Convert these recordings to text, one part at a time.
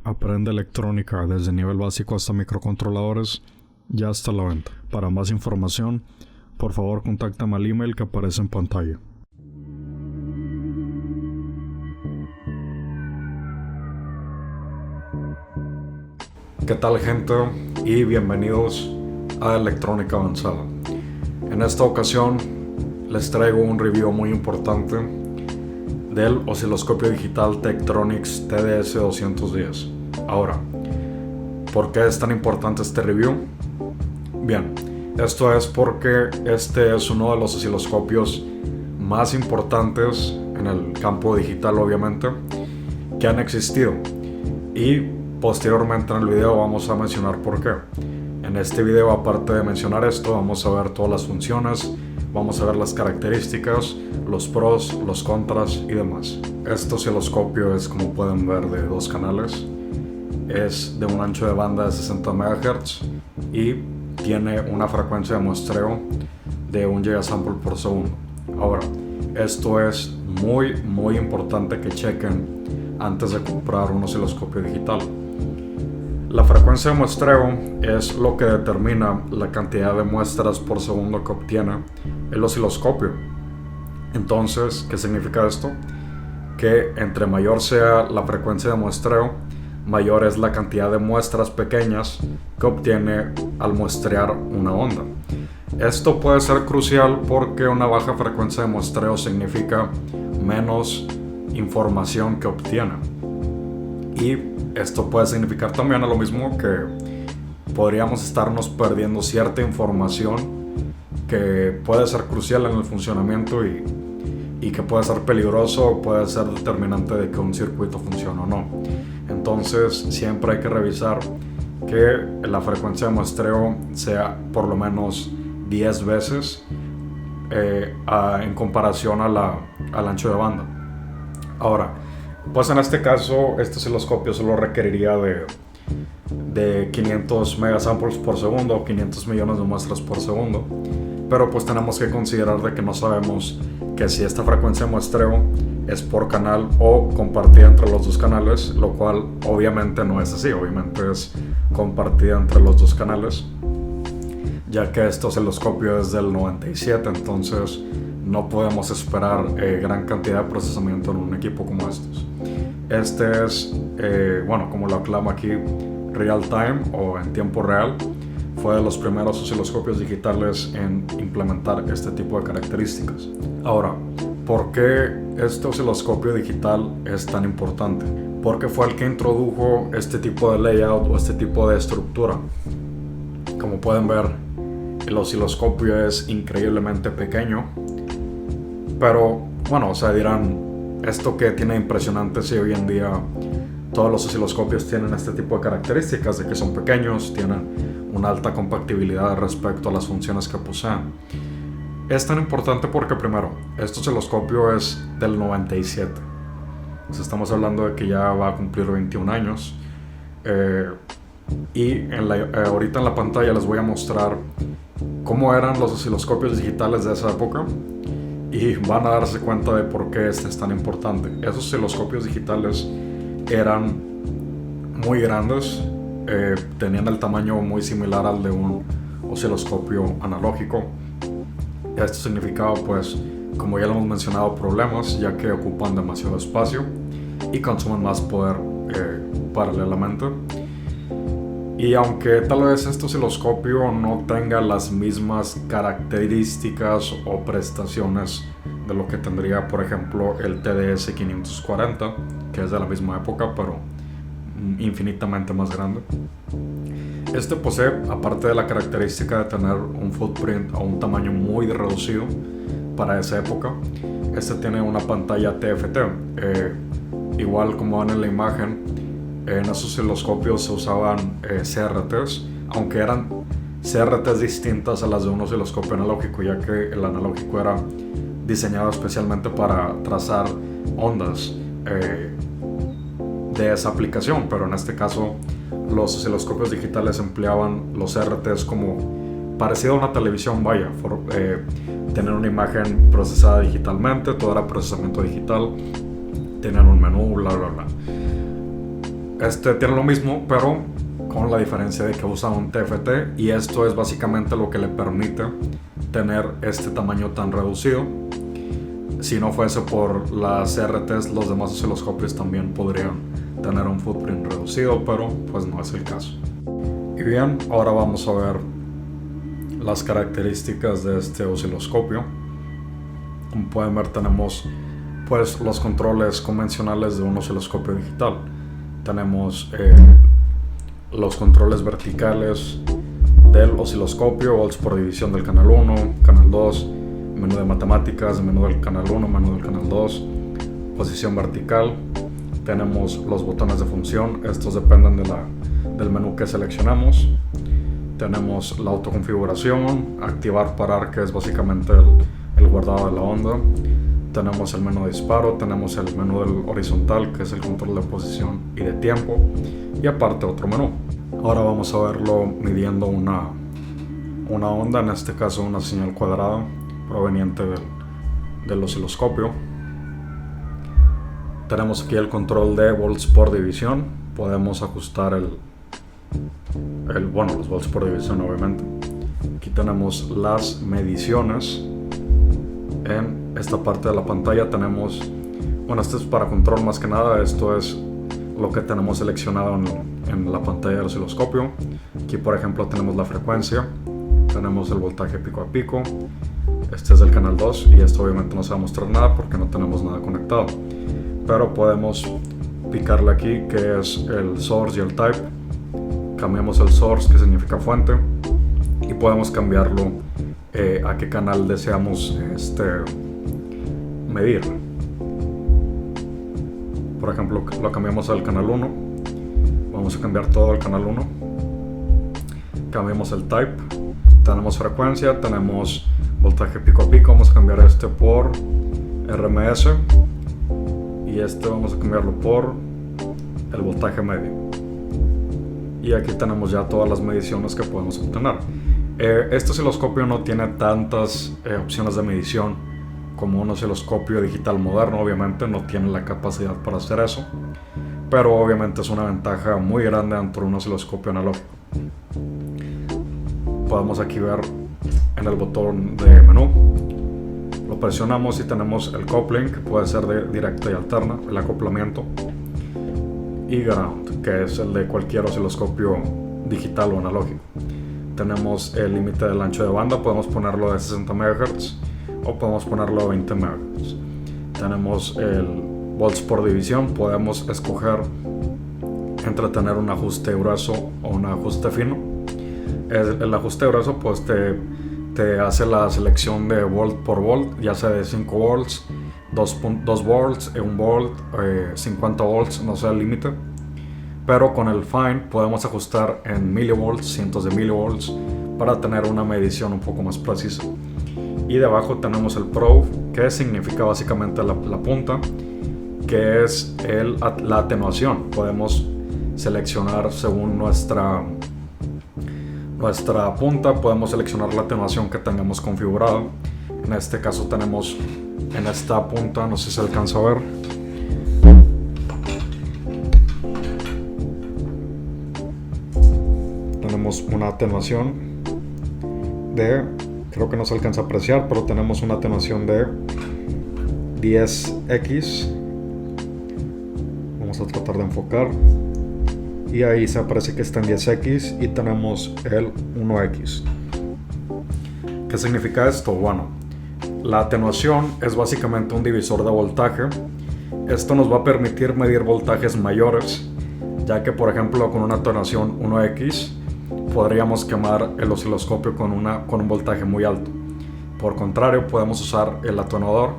Aprende electrónica desde nivel básico hasta microcontroladores ya está a la venta. Para más información, por favor contáctame al email que aparece en pantalla. ¿Qué tal, gente? Y bienvenidos a Electrónica Avanzada. En esta ocasión les traigo un review muy importante del osciloscopio digital Tektronix TDS210. Ahora, ¿por qué es tan importante este review? Bien, esto es porque este es uno de los osciloscopios más importantes en el campo digital, obviamente, que han existido. Y posteriormente en el video vamos a mencionar por qué. En este video, aparte de mencionar esto, vamos a ver todas las funciones, vamos a ver las características, los pros, los contras y demás. Este osciloscopio es, como pueden ver, de 2 canales. Es de un ancho de banda de 60 MHz y tiene una frecuencia de muestreo de 1 gigasample por segundo. Ahora, esto es muy importante que chequen antes de comprar un osciloscopio digital. La frecuencia de muestreo es lo que determina la cantidad de muestras por segundo que obtiene el osciloscopio. Entonces, ¿qué significa esto? Que entre mayor sea la frecuencia de muestreo, mayor es la cantidad de muestras pequeñas que obtiene al muestrear una onda. Esto puede ser crucial porque una baja frecuencia de muestreo significa menos información que obtiene. Y esto puede significar también a lo mismo que podríamos estarnos perdiendo cierta información que puede ser crucial en el funcionamiento y que puede ser peligroso o puede ser determinante de que un circuito funcione o no. Entonces siempre hay que revisar que la frecuencia de muestreo sea por lo menos 10 veces en comparación al ancho de banda. Ahora, pues en este caso, este osciloscopio solo requeriría de 500 megasamples por segundo o 500 millones de muestras por segundo. Pero pues tenemos que considerar de que no sabemos que si esta frecuencia de muestreo es por canal o compartida entre los 2 canales, lo cual obviamente no es así, obviamente es compartida entre los 2 canales, ya que este osciloscopio es del 97, entonces no podemos esperar gran cantidad de procesamiento en un equipo como estos. Este es, como lo aclama aquí, real time o en tiempo real. Fue de los primeros osciloscopios digitales en implementar este tipo de características. Ahora, ¿por qué este osciloscopio digital es tan importante? Porque fue el que introdujo este tipo de layout o este tipo de estructura. Como pueden ver, el osciloscopio es increíblemente pequeño. Pero, dirán, ¿esto qué tiene impresionante si hoy en día todos los osciloscopios tienen este tipo de características de que son pequeños, tienen una alta compatibilidad respecto a las funciones que poseen? Es tan importante porque, primero, este osciloscopio es del 97. Estamos hablando de que ya va a cumplir 21 años. Y ahorita en la pantalla les voy a mostrar cómo eran los osciloscopios digitales de esa época. Y van a darse cuenta de por qué este es tan importante. Esos osciloscopios digitales eran muy grandes, tenían el tamaño muy similar al de un osciloscopio analógico. Esto significaba, pues, como ya lo hemos mencionado, problemas, ya que ocupan demasiado espacio y consumen más poder paralelamente. Y aunque tal vez este osciloscopio no tenga las mismas características o prestaciones de lo que tendría, por ejemplo, el TDS 540, que es de la misma época, pero infinitamente más grande. Este posee, aparte de la característica de tener un footprint o un tamaño muy reducido para esa época, este tiene una pantalla TFT. Igual como ven en la imagen, en esos osciloscopios se usaban CRTs, aunque eran CRTs distintas a las de un osciloscopio analógico, ya que el analógico era diseñado especialmente para trazar ondas de esa aplicación, pero en este caso los osciloscopios digitales empleaban los CRTs como parecido a una televisión, tener una imagen procesada digitalmente, todo era procesamiento digital, tenían un menú, bla bla bla. este tiene lo mismo, pero con la diferencia de que usa un TFT, y esto es básicamente lo que le permite tener este tamaño tan reducido. Si no fuese por las CRTs, los demás osciloscopios también podrían tener un footprint reducido, pero pues no es el caso. Y bien, ahora vamos a ver las características de este osciloscopio. Como pueden ver, tenemos pues los controles convencionales de un osciloscopio digital. Tenemos los controles verticales del osciloscopio, volts por división del canal 1, canal 2, menú de matemáticas, menú del canal 1, menú del canal 2, posición vertical. Tenemos los botones de función, estos dependen del menú que seleccionamos. Tenemos la autoconfiguración, activar, parar, que es básicamente el guardado de la onda. Tenemos el menú de disparo, tenemos el menú del horizontal, que es el control de posición y de tiempo, y aparte otro menú. Ahora vamos a verlo midiendo una onda, en este caso una señal cuadrada proveniente del osciloscopio. Tenemos aquí el control de volts por división. Podemos ajustar los volts por división, obviamente. Aquí tenemos las mediciones. En esta parte de la pantalla tenemos, esto es para control más que nada. Esto es lo que tenemos seleccionado en la pantalla del osciloscopio. Aquí, por ejemplo, tenemos la frecuencia, tenemos el voltaje pico a pico. Este es el canal 2 y esto obviamente no se va a mostrar nada porque no tenemos nada conectado, pero podemos picarle aquí, que es el source y el type. Cambiamos el source, que significa fuente, y podemos cambiarlo a qué canal deseamos medir. Por ejemplo, lo cambiamos al canal 1. Vamos a cambiar todo al canal 1. Cambiamos el type. Tenemos frecuencia, tenemos voltaje pico a pico. Vamos a cambiar este por RMS. Y este vamos a cambiarlo por el voltaje medio. Y aquí tenemos ya todas las mediciones que podemos obtener. Este osciloscopio no tiene tantas opciones de medición como un osciloscopio digital moderno. Obviamente no tiene la capacidad para hacer eso, pero obviamente es una ventaja muy grande ante un osciloscopio analógico. Podemos aquí ver en el botón de menú, lo presionamos y tenemos el coupling, que puede ser de directa y alterna, el acoplamiento, y ground, que es el de cualquier osciloscopio digital o analógico. Tenemos el límite del ancho de banda, podemos ponerlo de 60 MHz o podemos ponerlo a 20 MHz. Tenemos el volts por división, podemos escoger entre tener un ajuste grueso o un ajuste fino. El ajuste grueso pues te hace la selección de volt por volt, ya sea de 5 volts, 2 volts, 1 volt, 50 volts, no sé el límite. Pero con el fine podemos ajustar en milivolts, cientos de milivolts, para tener una medición un poco más precisa. Y debajo tenemos el probe, que significa básicamente la punta, que es la atenuación. Podemos seleccionar según nuestra punta, podemos seleccionar la atenuación que tengamos configurada. En este caso tenemos en esta punta, no sé si se alcanza a ver, tenemos una atenuación de, creo que no se alcanza a apreciar, pero tenemos una atenuación de 10x. Vamos a tratar de enfocar. Y ahí se aparece que está en 10x y tenemos el 1x. ¿Qué significa esto? Bueno, la atenuación es básicamente un divisor de voltaje. Esto nos va a permitir medir voltajes mayores, ya que por ejemplo con una atenuación 1x podríamos quemar el osciloscopio con un voltaje muy alto. Por contrario, podemos usar el atenuador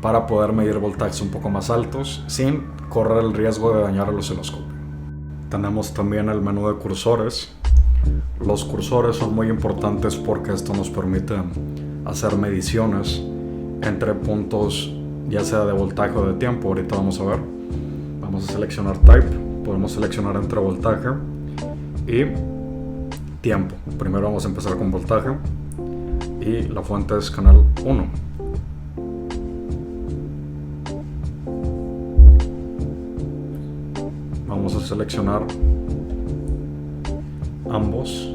para poder medir voltajes un poco más altos sin correr el riesgo de dañar el osciloscopio. Tenemos también el menú de cursores. Los cursores son muy importantes porque esto nos permite hacer mediciones entre puntos, ya sea de voltaje o de tiempo. Ahorita vamos a ver. Vamos a seleccionar type. Podemos seleccionar entre voltaje y tiempo. Primero vamos a empezar con voltaje y la fuente es canal 1. Vamos a seleccionar ambos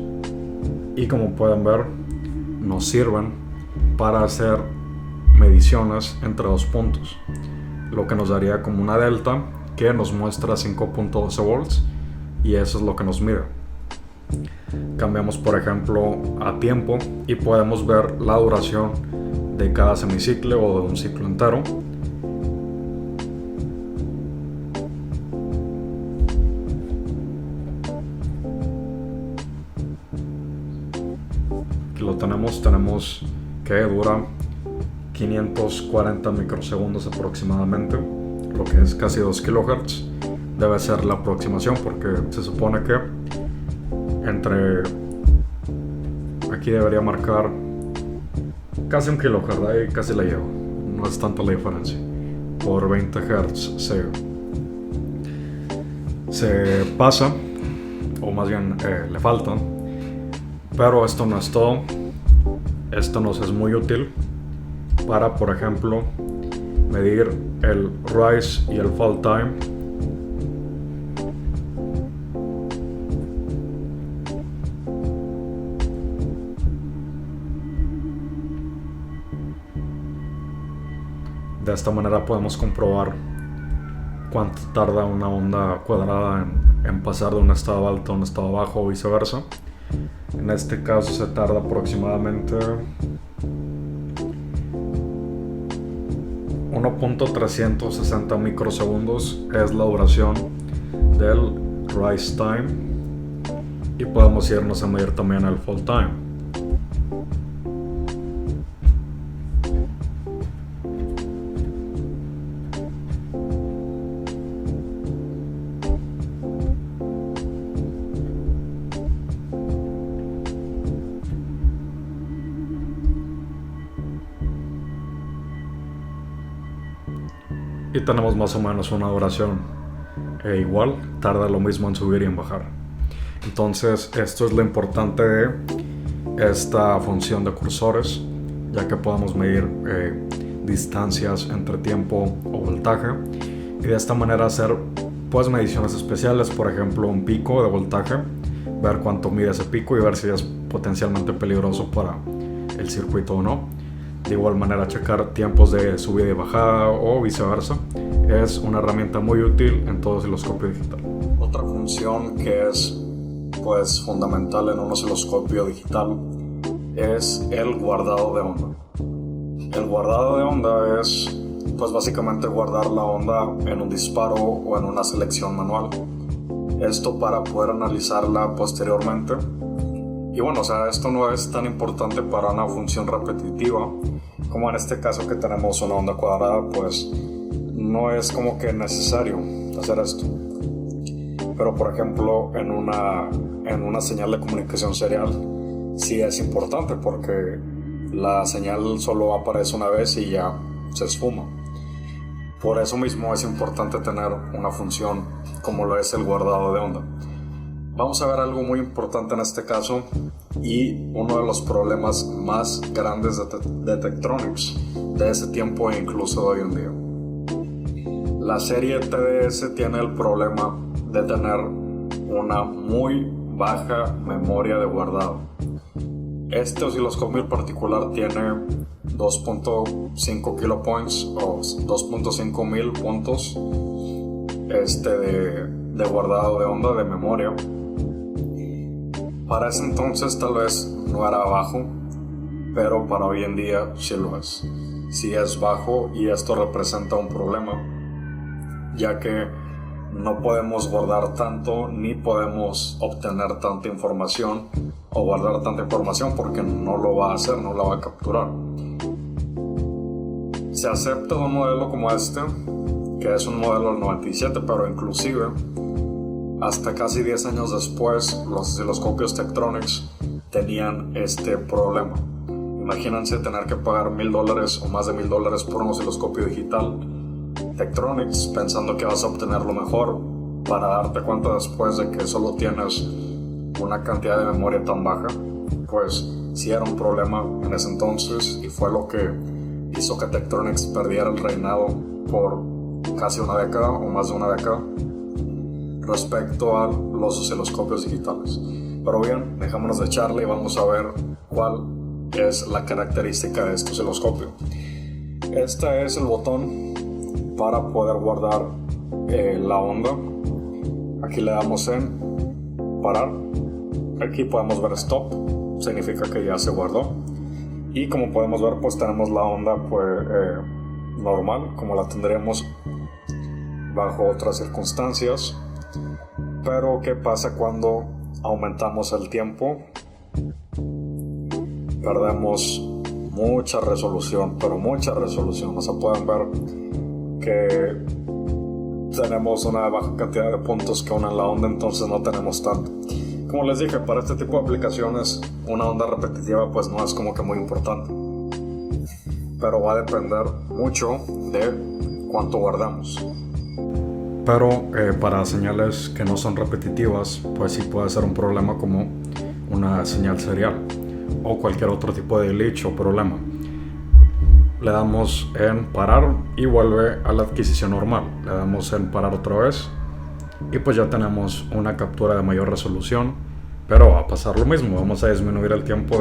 y como pueden ver nos sirven para hacer mediciones entre dos puntos, lo que nos daría como una delta que nos muestra 5.12 volts y eso es lo que nos mide. Cambiamos por ejemplo a tiempo y podemos ver la duración de cada semiciclo o de un ciclo entero. Aquí lo tenemos que dura 540 microsegundos aproximadamente, lo que es casi 2 kHz. Debe ser la aproximación porque se supone que entre aquí debería marcar casi 1 kHz, ahí casi la llevo, no es tanta la diferencia. Por 20 Hz se pasa, o más bien le faltan, pero esto no es todo. Esto nos es muy útil para, por ejemplo, medir el rise y el fall time. De esta manera podemos comprobar cuánto tarda una onda cuadrada en pasar de un estado alto a un estado bajo o viceversa. En este caso se tarda aproximadamente 1.360 microsegundos es la duración del rise time y podemos irnos a medir también el fall time. Y tenemos más o menos una duración igual, tarda lo mismo en subir y en bajar. Entonces esto es lo importante de esta función de cursores, ya que podemos medir distancias entre tiempo o voltaje y de esta manera hacer pues mediciones especiales, por ejemplo un pico de voltaje, ver cuánto mide ese pico y ver si es potencialmente peligroso para el circuito o no. De igual manera checar tiempos de subida y bajada o viceversa. Es una herramienta muy útil en todo osciloscopio digital. Otra función que es pues fundamental en un osciloscopio digital es el guardado de onda. El guardado de onda es pues básicamente guardar la onda en un disparo o en una selección manual. Esto para poder analizarla posteriormente. Y bueno, o sea, esto no es tan importante para una función repetitiva como en este caso que tenemos una onda cuadrada, pues no es como que necesario hacer esto. Pero por ejemplo en una señal de comunicación serial sí es importante porque la señal solo aparece una vez y ya se esfuma. Por eso mismo es importante tener una función como lo es el guardado de onda. Vamos a ver algo muy importante en este caso y uno de los problemas más grandes de Tektronix de ese tiempo e incluso de hoy en día. La serie TDS tiene el problema de tener una muy baja memoria de guardado. Este osciloscopio en particular tiene 2.5 kilopoints o 2.5 mil puntos de guardado de onda de memoria. Para ese entonces tal vez no era bajo, pero para hoy en día sí lo es. Sí es bajo y esto representa un problema, ya que no podemos guardar tanto ni podemos obtener tanta información o guardar tanta información porque no lo va a hacer, no la va a capturar. Se acepta un modelo como este, que es un modelo del 97, pero inclusive hasta casi 10 años después los osciloscopios Tektronix tenían este problema. Imagínense tener que pagar $1,000 o más de $1,000 por un osciloscopio digital Tektronix pensando que vas a obtener lo mejor, para darte cuenta después de que solo tienes una cantidad de memoria tan baja. Pues sí era un problema en ese entonces y fue lo que hizo que Tektronix perdiera el reinado por casi una década o más de una década. respecto a los osciloscopios digitales. Pero bien, dejémonos de charla y vamos a ver cuál es la característica de este osciloscopio. Este es el botón para poder guardar la onda. Aquí le damos en parar. Aquí podemos ver stop, significa que ya se guardó. Y como podemos ver, pues tenemos la onda normal, como la tendríamos bajo otras circunstancias. Pero ¿qué pasa cuando aumentamos el tiempo? Perdemos mucha resolución, pero mucha resolución. O sea, pueden ver que tenemos una baja cantidad de puntos que unen la onda, entonces no tenemos tanto. Como les dije, para este tipo de aplicaciones una onda repetitiva pues no es como que muy importante, pero va a depender mucho de cuánto guardamos. Pero para señales que no son repetitivas, pues sí puede ser un problema como una señal serial o cualquier otro tipo de glitch o problema. Le damos en parar y vuelve a la adquisición normal. Le damos en parar otra vez y pues ya tenemos una captura de mayor resolución, pero va a pasar lo mismo. Vamos a disminuir el tiempo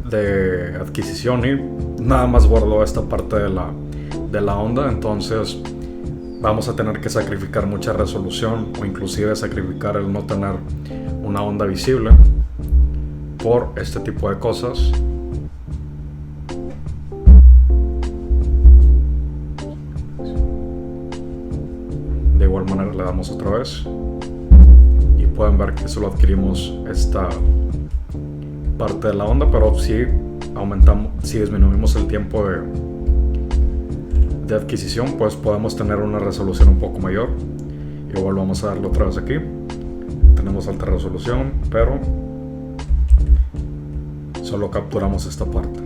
de adquisición y nada más guardó esta parte de la onda, entonces vamos a tener que sacrificar mucha resolución o inclusive sacrificar el no tener una onda visible por este tipo de cosas. De igual manera le damos otra vez y pueden ver que solo adquirimos esta parte de la onda, pero si disminuimos el tiempo de adquisición, pues podemos tener una resolución un poco mayor. Igual vamos a darle otra vez aquí. Tenemos alta resolución, pero solo capturamos esta parte.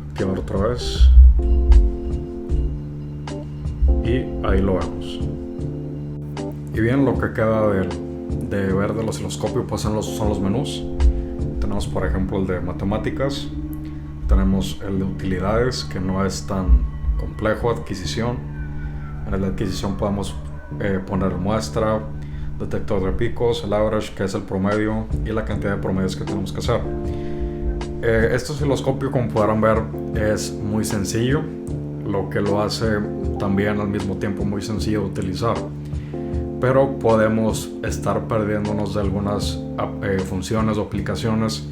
Activar otra vez y ahí lo vemos. Y bien, lo que queda de ver del osciloscopio pues son los menús. Tenemos por ejemplo el de matemáticas, tenemos el de utilidades, que no es tan complejo. Adquisición, en el de adquisición podemos poner muestra, detector de picos, el average, que es el promedio, y la cantidad de promedios que tenemos que hacer. Este osciloscopio, como podrán ver, es muy sencillo, lo que lo hace también al mismo tiempo muy sencillo de utilizar, pero podemos estar perdiéndonos de algunas funciones o aplicaciones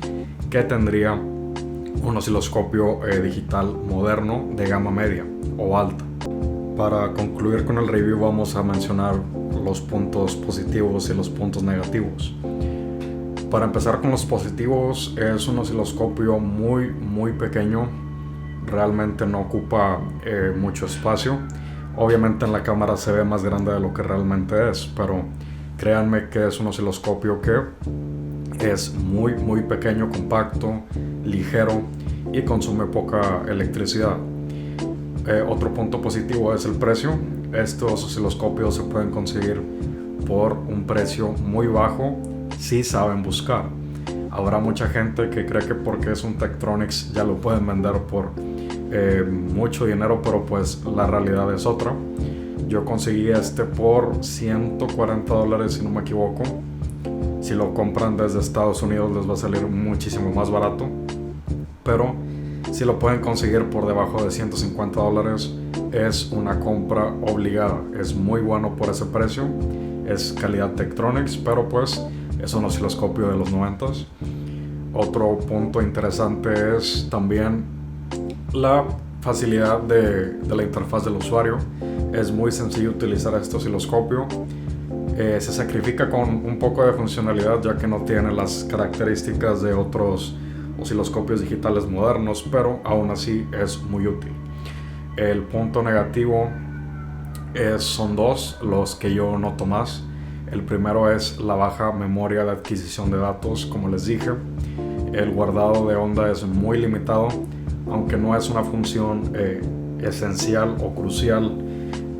que tendría un osciloscopio digital moderno de gama media o alta. Para concluir con el review, vamos a mencionar los puntos positivos y los puntos negativos. Para empezar con los positivos, es un osciloscopio muy pequeño, realmente no ocupa mucho espacio. Obviamente en la cámara se ve más grande de lo que realmente es, pero créanme que es un osciloscopio que es muy pequeño, compacto, ligero y consume poca electricidad. Otro punto positivo es el precio. Estos osciloscopios se pueden conseguir por un precio muy bajo si saben buscar. Habrá mucha gente que cree que porque es un Tektronix ya lo pueden vender por mucho dinero, pero pues la realidad es otra. Yo conseguí este por $140 si no me equivoco. Si lo compran desde Estados Unidos les va a salir muchísimo más barato, pero si lo pueden conseguir por debajo de $150 es una compra obligada. Es muy bueno por ese precio, es calidad Tektronix, pero pues es un osciloscopio de los 90s. Otro punto interesante es también la facilidad de la interfaz del usuario. Es muy sencillo utilizar este osciloscopio. Se sacrifica con un poco de funcionalidad, ya que no tiene las características de otros osciloscopios digitales modernos, pero aún así es muy útil. El punto negativo son dos los que yo noto más. El primero es la baja memoria de adquisición de datos. Como les dije, el guardado de onda es muy limitado, aunque no es una función esencial o crucial.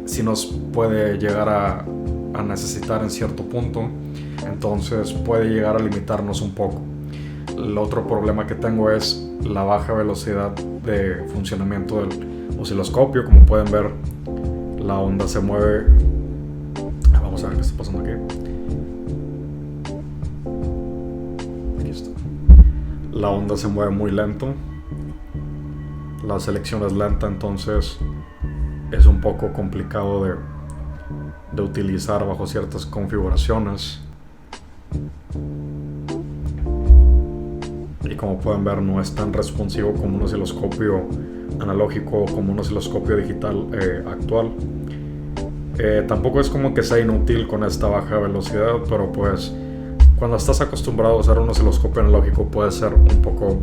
Sí nos puede llegar a necesitar en cierto punto, entonces puede llegar a limitarnos un poco. El otro problema que tengo es la baja velocidad de funcionamiento del osciloscopio. Como pueden ver, la onda se mueve Vamos a ver qué está pasando aquí. Aquí está. La onda se mueve muy lento. La selección es lenta, entonces es un poco complicado de utilizar bajo ciertas configuraciones. Y como pueden ver, no es tan responsivo como un osciloscopio analógico o como un osciloscopio digital actual. Tampoco es como que sea inútil con esta baja velocidad, pero pues cuando estás acostumbrado a usar un osciloscopio analógico puede ser un poco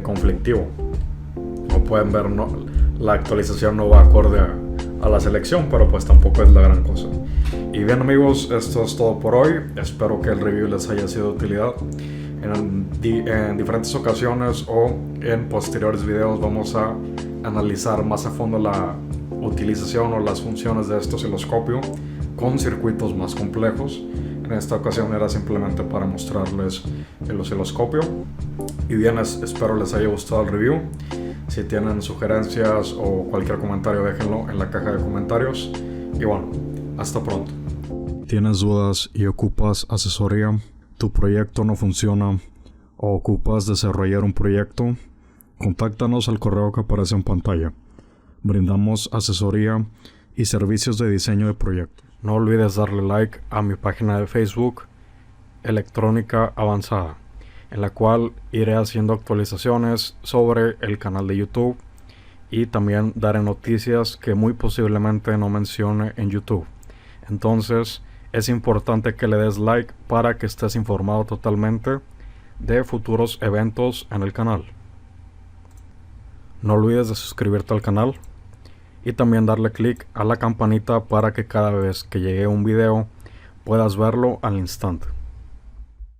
conflictivo. Como pueden ver, la actualización no va acorde a la selección, pero pues tampoco es la gran cosa. Y bien amigos, esto es todo por hoy. Espero que el review les haya sido de utilidad. En diferentes ocasiones o en posteriores videos vamos a analizar más a fondo la utilización o las funciones de este osciloscopio con circuitos más complejos. En esta ocasión era simplemente para mostrarles el osciloscopio. Y bien, espero les haya gustado el review. Si tienen sugerencias o cualquier comentario, déjenlo en la caja de comentarios. Y bueno, hasta pronto. ¿Tienes dudas y ocupas asesoría? ¿Tu proyecto no funciona o ocupas desarrollar un proyecto? Contáctanos al correo que aparece en pantalla. Brindamos asesoría y servicios de diseño de proyecto. No olvides darle like a mi página de Facebook, Electrónica Avanzada, en la cual iré haciendo actualizaciones sobre el canal de YouTube y también daré noticias que muy posiblemente no mencione en YouTube. Entonces, es importante que le des like para que estés informado totalmente de futuros eventos en el canal. No olvides de suscribirte al canal y también darle clic a la campanita para que cada vez que llegue un video puedas verlo al instante.